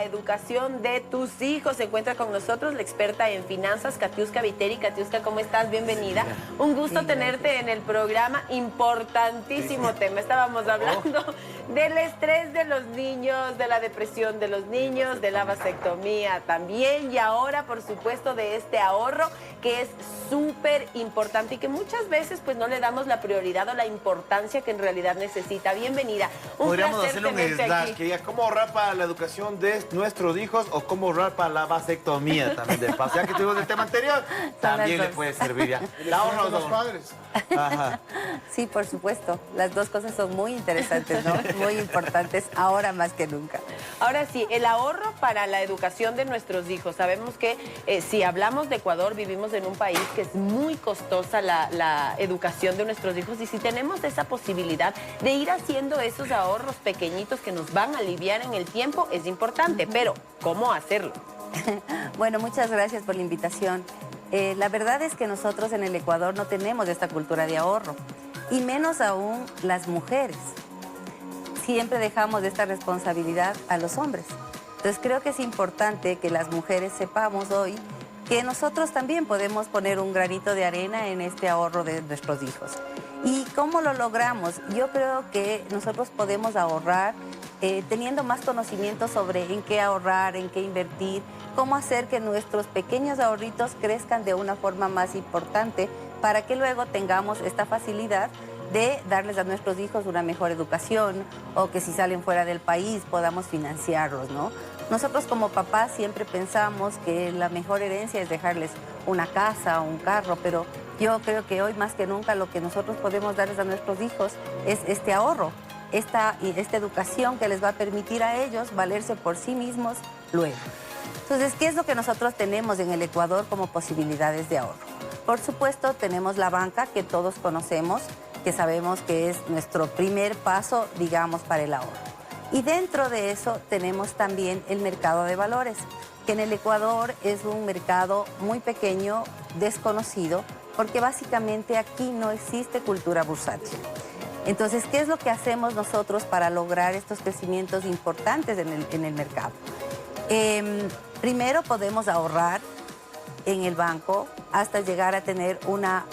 la educación de tus hijos. Se encuentra con nosotros la experta en finanzas, Katiuska Viteri. Katiuska, ¿cómo estás? Bienvenida. Un gusto tenerte en el programa. Importantísimo tema. Estábamos hablando del estrés de los niños, de la depresión de los niños, de la vasectomía también, y ahora, por supuesto, de este ahorro que es súper importante y que muchas veces pues no le damos la prioridad o la importancia que en realidad necesita. Bienvenida. Podríamos hacerle un slash, que diga cómo ahorrar para la educación de nuestros hijos o cómo ahorrar para la vasectomía también de paso. Ya que tuvimos el tema anterior, también le puede servir ya. El ahorro de los padres. Ajá. Sí, por supuesto. Las dos cosas son muy interesantes, ¿no? Muy importantes, ahora más que nunca. Ahora sí, el ahorro para la educación de nuestros hijos. Sabemos que si hablamos de Ecuador, vivimos en un país que es muy costosa la educación de nuestros hijos, y si tenemos esa posibilidad de ir haciendo esos ahorros pequeñitos que nos van a aliviar en el tiempo, es importante. Pero, ¿cómo hacerlo? Bueno, muchas gracias por la invitación. La verdad es que nosotros en el Ecuador no tenemos esta cultura de ahorro, y menos aún las mujeres. Siempre dejamos esta responsabilidad a los hombres. Entonces creo que es importante que las mujeres sepamos hoy que nosotros también podemos poner un granito de arena en este ahorro de nuestros hijos. ¿Y cómo lo logramos? Yo creo que nosotros podemos ahorrar teniendo más conocimiento sobre en qué ahorrar, en qué invertir, cómo hacer que nuestros pequeños ahorritos crezcan de una forma más importante para que luego tengamos esta facilidad de darles a nuestros hijos una mejor educación, o que si salen fuera del país podamos financiarlos, ¿no? Nosotros como papás siempre pensamos que la mejor herencia es dejarles una casa o un carro, pero yo creo que hoy más que nunca lo que nosotros podemos darles a nuestros hijos es este ahorro, esta educación que les va a permitir a ellos valerse por sí mismos luego. Entonces, ¿qué es lo que nosotros tenemos en el Ecuador como posibilidades de ahorro? Por supuesto, tenemos la banca, que todos conocemos, que sabemos que es nuestro primer paso, digamos, para el ahorro. Y dentro de eso tenemos también el mercado de valores, que en el Ecuador es un mercado muy pequeño, desconocido, porque básicamente aquí no existe cultura bursátil. Entonces, ¿qué es lo que hacemos nosotros para lograr estos crecimientos importantes en el mercado? Primero podemos ahorrar en el banco hasta llegar a tener una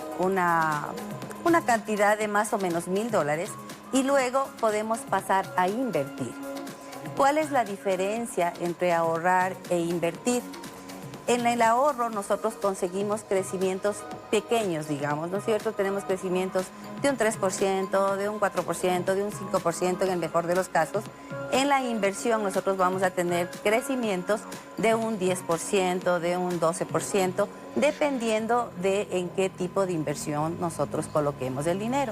cantidad de más o menos $1000, y luego podemos pasar a invertir. ¿Cuál es la diferencia entre ahorrar e invertir? En el ahorro nosotros conseguimos crecimientos pequeños, digamos, ¿no es cierto? Tenemos crecimientos de un 3%, de un 4%, de un 5% en el mejor de los casos. En la inversión nosotros vamos a tener crecimientos de un 10%, de un 12%, dependiendo de en qué tipo de inversión nosotros coloquemos el dinero.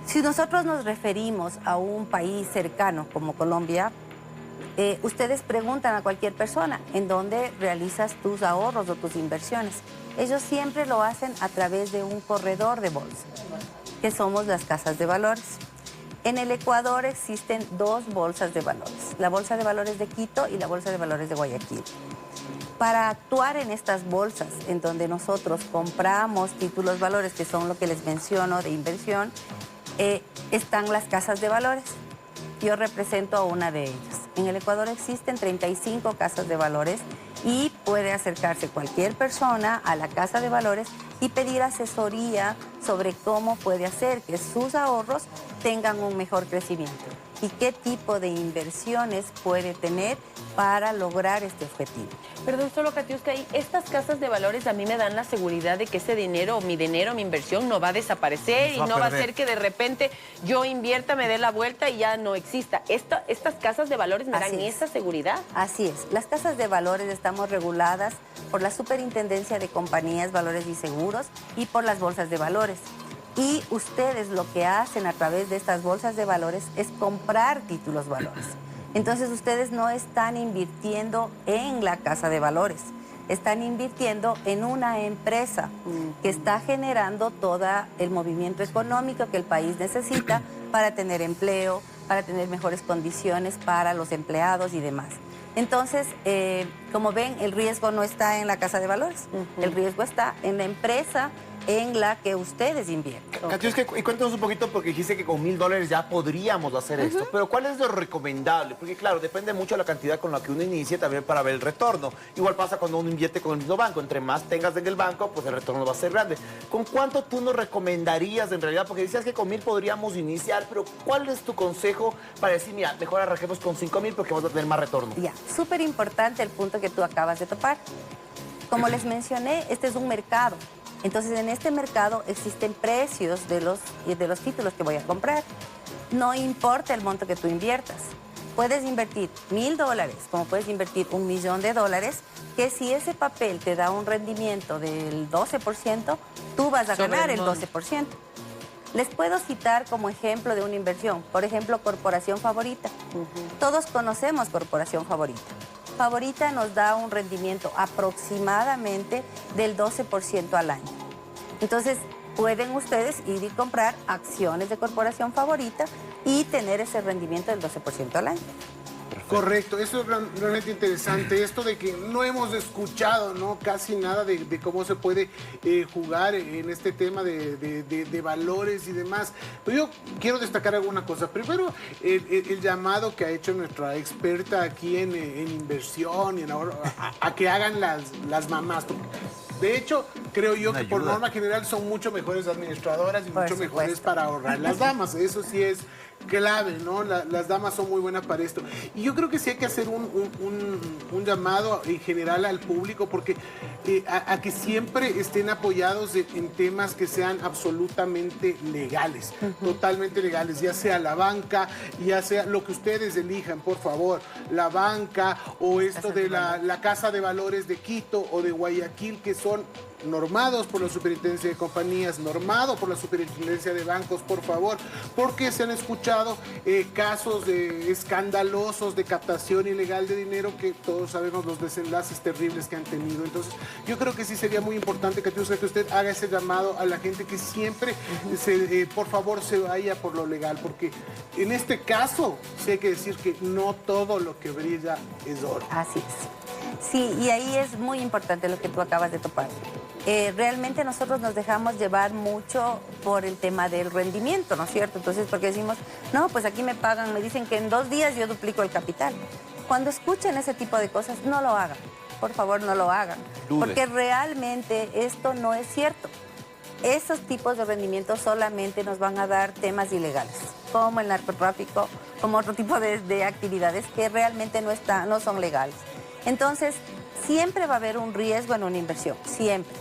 Si nosotros nos referimos a un país cercano como Colombia, ustedes preguntan a cualquier persona en dónde realizas tus ahorros o tus inversiones. Ellos siempre lo hacen a través de un corredor de bolsa, que somos las casas de valores. En el Ecuador existen dos bolsas de valores, la Bolsa de Valores de Quito y la Bolsa de Valores de Guayaquil. Para actuar en estas bolsas, en donde nosotros compramos títulos valores, que son lo que les menciono de inversión, están las casas de valores. Yo represento a una de ellas. En el Ecuador existen 35 casas de valores, y puede acercarse cualquier persona a la casa de valores y pedir asesoría sobre cómo puede hacer que sus ahorros tengan un mejor crecimiento y qué tipo de inversiones puede tener para lograr este objetivo. Perdón, solo Katiuska, estas casas de valores a mí me dan la seguridad de que ese dinero, mi inversión no va a desaparecer y no va a ser que de repente yo invierta, me dé la vuelta y ya no exista. ¿Estas casas de valores me dan esa seguridad? Así es. Las casas de valores estamos reguladas por la Superintendencia de Compañías, Valores y Seguros y por las bolsas de valores. Y ustedes lo que hacen a través de estas bolsas de valores es comprar títulos valores. Entonces ustedes no están invirtiendo en la casa de valores, están invirtiendo en una empresa que está generando todo el movimiento económico que el país necesita para tener empleo, para tener mejores condiciones para los empleados y demás. Entonces, como ven, el riesgo no está en la casa de valores, el riesgo está en la empresa en la que ustedes invierten. Katiuska, y cuéntanos un poquito, porque dijiste que con $1000 ya podríamos hacer esto, pero ¿cuál es lo recomendable? Porque claro, depende mucho de la cantidad con la que uno inicie también para ver el retorno. Igual pasa cuando uno invierte con el mismo banco, entre más tengas en el banco, pues el retorno va a ser grande. ¿Con cuánto tú nos recomendarías en realidad? Porque decías que con 1000 podríamos iniciar, pero ¿cuál es tu consejo para decir, mira, mejor arranquemos con 5000 porque vamos a tener más retorno? Ya, súper importante el punto que tú acabas de topar. Como les mencioné, este es un mercado. Entonces, en este mercado existen precios de los títulos que voy a comprar. No importa el monto que tú inviertas. Puedes invertir $1000, como puedes invertir $1.000.000, que si ese papel te da un rendimiento del 12%, tú vas a ganar el 12%. Les puedo citar como ejemplo de una inversión, por ejemplo, Corporación Favorita. Todos conocemos Corporación Favorita. Favorita nos da un rendimiento aproximadamente del 12% al año. Entonces, pueden ustedes ir y comprar acciones de Corporación Favorita y tener ese rendimiento del 12% al año. Correcto, eso es realmente interesante, esto de que no hemos escuchado, ¿no?, casi nada de cómo se puede jugar en este tema de valores y demás. Pero yo quiero destacar alguna cosa. Primero, el llamado que ha hecho nuestra experta aquí en inversión y en ahorro, a que hagan las mamás. De hecho, creo yo que por norma general son mucho mejores administradoras y mucho mejores para ahorrar. Las damas, eso sí es clave, ¿no? Las damas son muy buenas para esto. Y yo creo que sí hay que hacer un llamado en general al público, porque a que siempre estén apoyados en temas que sean absolutamente legales, totalmente legales, ya sea la banca, ya sea lo que ustedes elijan, por favor, la banca o esto de la Casa de Valores de Quito o de Guayaquil, que son normados por la Superintendencia de Compañías, normados por la Superintendencia de Bancos, por favor, porque se han escuchado casos escandalosos de captación ilegal de dinero, que todos sabemos los desenlaces terribles que han tenido. Entonces, yo creo que sí sería muy importante que usted haga ese llamado a la gente, que siempre, por favor, se vaya por lo legal, porque en este caso sí hay que decir que no todo lo que brilla es oro. Así es. Sí, y ahí es muy importante lo que tú acabas de topar. Realmente nosotros nos dejamos llevar mucho por el tema del rendimiento, ¿no es cierto? Entonces, porque decimos, no, pues aquí me pagan, me dicen que en 2 días yo duplico el capital. Cuando escuchen ese tipo de cosas, no lo hagan. Por favor, no lo hagan. Porque realmente esto no es cierto. Esos tipos de rendimiento solamente nos van a dar temas ilegales, como el narcotráfico, como otro tipo de actividades que realmente no son legales. Entonces, siempre va a haber un riesgo en una inversión, siempre.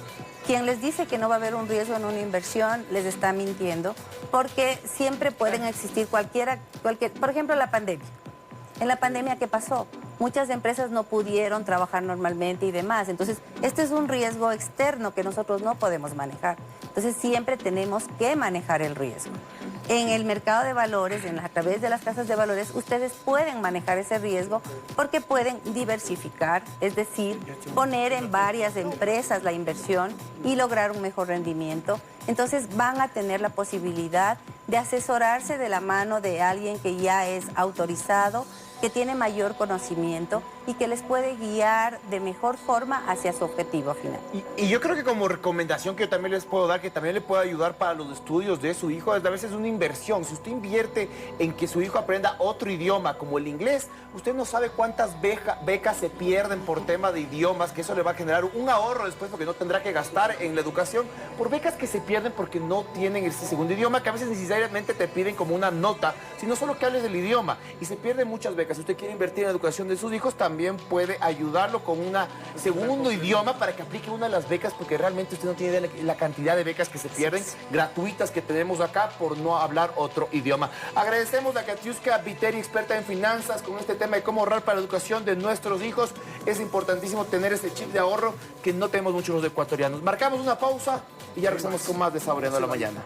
Quien les dice que no va a haber un riesgo en una inversión les está mintiendo, porque siempre pueden existir cualquier, por ejemplo, la pandemia. En la pandemia, ¿qué pasó? Muchas empresas no pudieron trabajar normalmente y demás. Entonces, este es un riesgo externo que nosotros no podemos manejar. Entonces, siempre tenemos que manejar el riesgo. En el mercado de valores, a través de las casas de valores, ustedes pueden manejar ese riesgo porque pueden diversificar, es decir, poner en varias empresas la inversión y lograr un mejor rendimiento. Entonces, van a tener la posibilidad de asesorarse de la mano de alguien que ya es autorizado, que tiene mayor conocimiento y que les puede guiar de mejor forma hacia su objetivo final. Y yo creo que como recomendación que yo también les puedo dar, que también le puede ayudar para los estudios de su hijo, es a veces una inversión. Si usted invierte en que su hijo aprenda otro idioma como el inglés, usted no sabe cuántas becas se pierden por tema de idiomas, que eso le va a generar un ahorro después porque no tendrá que gastar en la educación, por becas que se pierden porque no tienen ese segundo idioma, que a veces necesariamente te piden como una nota, sino solo que hables del idioma, y se pierden muchas becas. Si usted quiere invertir en la educación de sus hijos, también puede ayudarlo con un segundo idioma para que aplique una de las becas, porque realmente usted no tiene idea de la cantidad de becas que se pierden, gratuitas, que tenemos acá por no hablar otro idioma. Agradecemos a Katiuska Viteri, experta en finanzas, con este tema de cómo ahorrar para la educación de nuestros hijos. Es importantísimo tener ese chip de ahorro que no tenemos muchos los ecuatorianos. Marcamos una pausa y ya regresamos con más de Saboreando la Mañana.